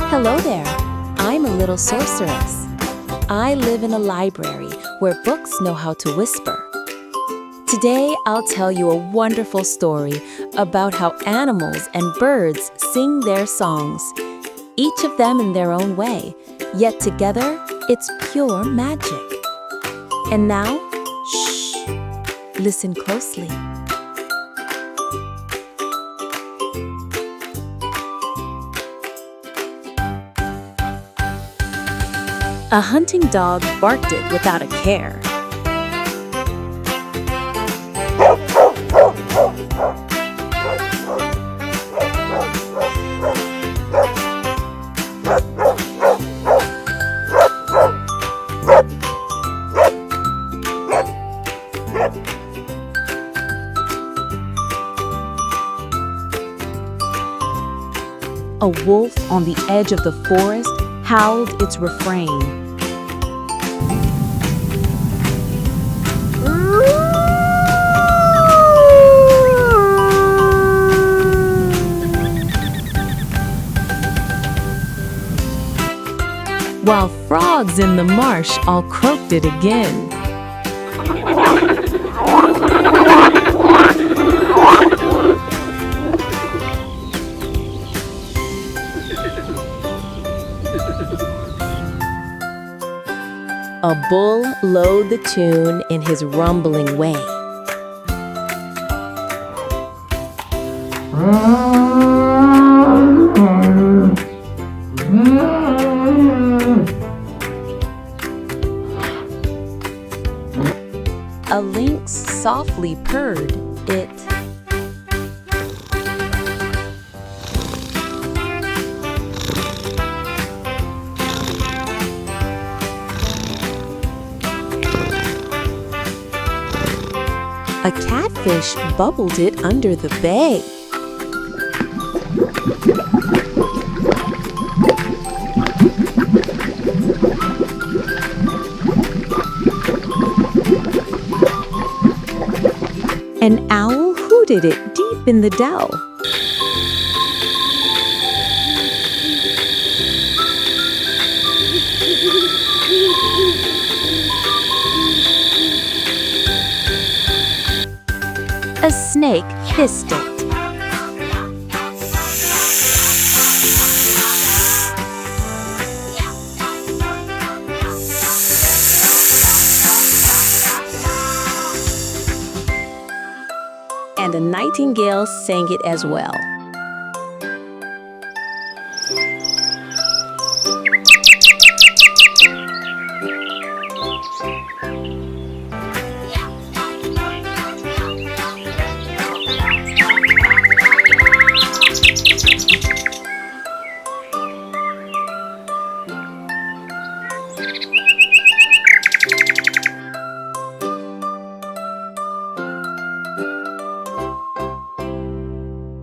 Hello there. I'm a little sorceress. I live in a library where books know how to whisper. Today, I'll tell you a wonderful story about how animals and birds sing their songs, each of them in their own way, yet together, it's pure magic. And now, shh, listen closely. A hunting dog barked it without a care. A wolf on the edge of the forest howled its refrain. While frogs in the marsh all croaked it again. A bull lowed the tune in his rumbling way. A lynx softly purred it. A catfish bubbled it under the bay. An owl hooted it deep in the dell. A snake hissed it. And a nightingale sang it as well.